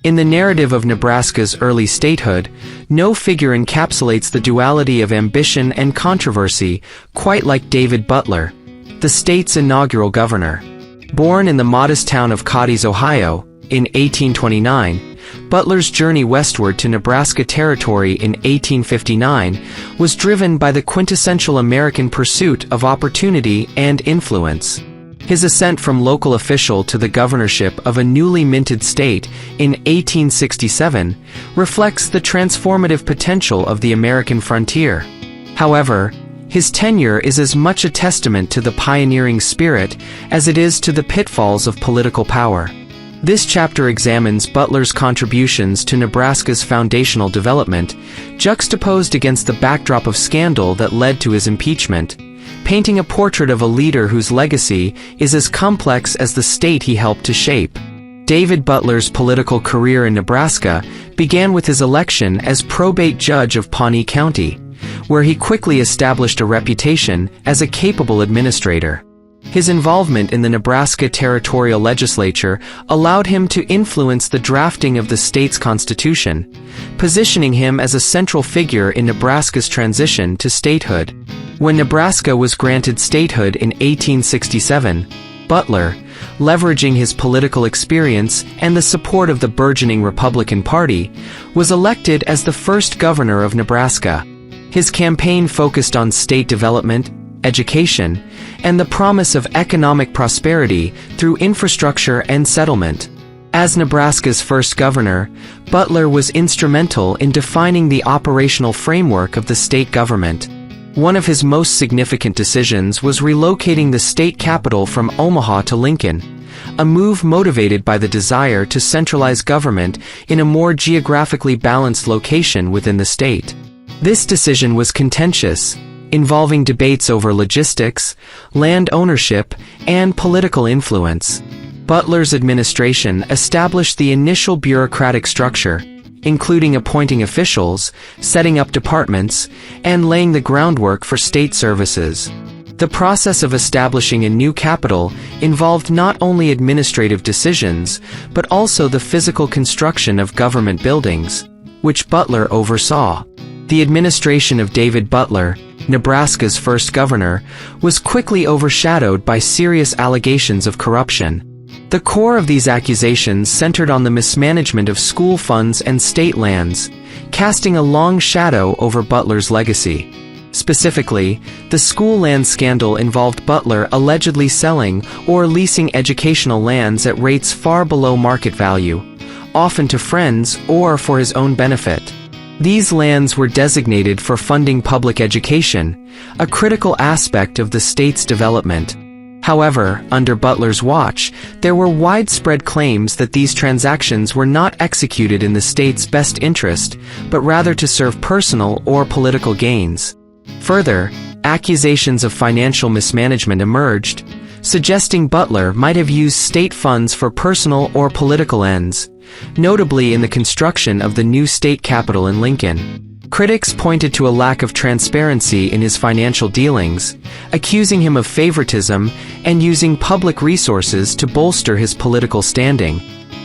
In the narrative of Nebraska's early statehood, no figure encapsulates the duality of ambition and controversy quite like David Butler, the state's inaugural governor. Born in the modest town of Cadiz, Ohio, in 1829, Butler's journey westward to Nebraska Territory in 1859 was driven by the quintessential American pursuit of opportunity and influence. His ascent from local official to the governorship of a newly minted state in 1867 reflects the transformative potential of the American frontier. However, his tenure is as much a testament to the pioneering spirit as it is to the pitfalls of political power. This chapter examines Butler's contributions to Nebraska's foundational development, juxtaposed against the backdrop of scandal that led to his impeachment, painting a portrait of a leader whose legacy is as complex as the state he helped to shape. David Butler's political career in Nebraska began with his election as probate judge of Pawnee County, where he quickly established a reputation as a capable administrator. His involvement in the Nebraska Territorial Legislature allowed him to influence the drafting of the state's constitution, positioning him as a central figure in Nebraska's transition to statehood. When Nebraska was granted statehood in 1867, Butler, leveraging his political experience and the support of the burgeoning Republican Party, was elected as the first governor of Nebraska. His campaign focused on state development, education, and the promise of economic prosperity through infrastructure and settlement. As Nebraska's first governor, Butler was instrumental in defining the operational framework of the state government. One of his most significant decisions was relocating the state capital from Omaha to Lincoln, a move motivated by the desire to centralize government in a more geographically balanced location within the state. This decision was contentious, involving debates over logistics, land ownership, and political influence. Butler's administration established the initial bureaucratic structure, including appointing officials, setting up departments, and laying the groundwork for state services. The process of establishing a new capital involved not only administrative decisions, but also the physical construction of government buildings, which Butler oversaw. The administration of David Butler, Nebraska's first governor, was quickly overshadowed by serious allegations of corruption. The core of these accusations centered on the mismanagement of school funds and state lands, casting a long shadow over Butler's legacy. Specifically, the school land scandal involved Butler allegedly selling or leasing educational lands at rates far below market value, often to friends or for his own benefit. These lands were designated for funding public education, a critical aspect of the state's development. However, under Butler's watch, there were widespread claims that these transactions were not executed in the state's best interest, but rather to serve personal or political gains. Further, accusations of financial mismanagement emerged, suggesting Butler might have used state funds for personal or political ends, notably in the construction of the new state capitol in Lincoln. Critics pointed to a lack of transparency in his financial dealings, accusing him of favoritism and using public resources to bolster his political standing.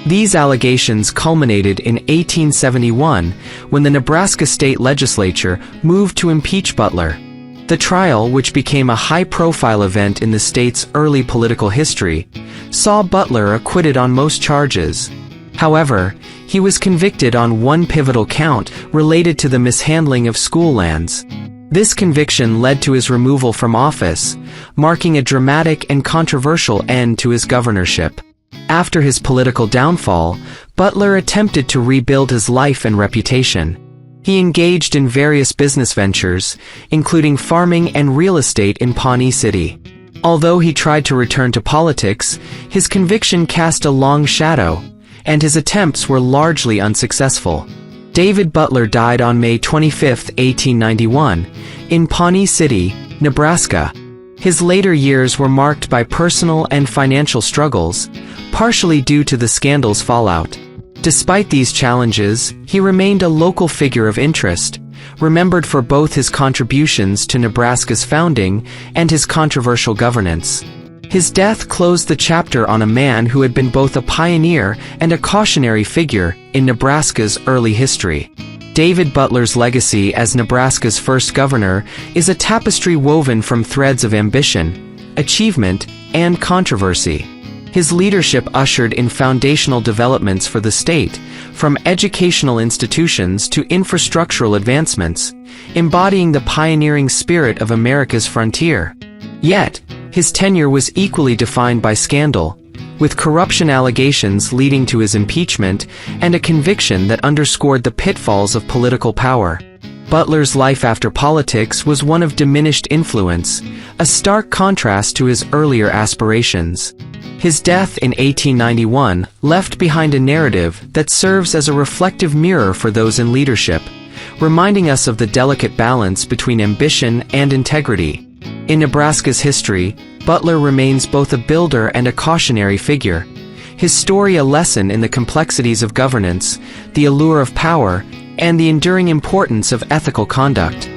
These allegations culminated in 1871 when the Nebraska State Legislature moved to impeach Butler. The trial, which became a high-profile event in the state's early political history, saw Butler acquitted on most charges. However, he was convicted on one pivotal count related to the mishandling of school lands. This conviction led to his removal from office, marking a dramatic and controversial end to his governorship. After his political downfall, Butler attempted to rebuild his life and reputation. He engaged in various business ventures, including farming and real estate in Pawnee City. Although he tried to return to politics, his conviction cast a long shadow, and his attempts were largely unsuccessful. David Butler died on May 25, 1891, in Pawnee City, Nebraska. His later years were marked by personal and financial struggles, partially due to the scandal's fallout. Despite these challenges, he remained a local figure of interest, remembered for both his contributions to Nebraska's founding and his controversial governance. His death closed the chapter on a man who had been both a pioneer and a cautionary figure in Nebraska's early history. David Butler's legacy as Nebraska's first governor is a tapestry woven from threads of ambition, achievement, and controversy. His leadership ushered in foundational developments for the state, from educational institutions to infrastructural advancements, embodying the pioneering spirit of America's frontier. Yet, his tenure was equally defined by scandal, with corruption allegations leading to his impeachment and a conviction that underscored the pitfalls of political power. Butler's life after politics was one of diminished influence, a stark contrast to his earlier aspirations. His death in 1891 left behind a narrative that serves as a reflective mirror for those in leadership, reminding us of the delicate balance between ambition and integrity. In Nebraska's history, Butler remains both a builder and a cautionary figure. His story a lesson in the complexities of governance, the allure of power, and the enduring importance of ethical conduct.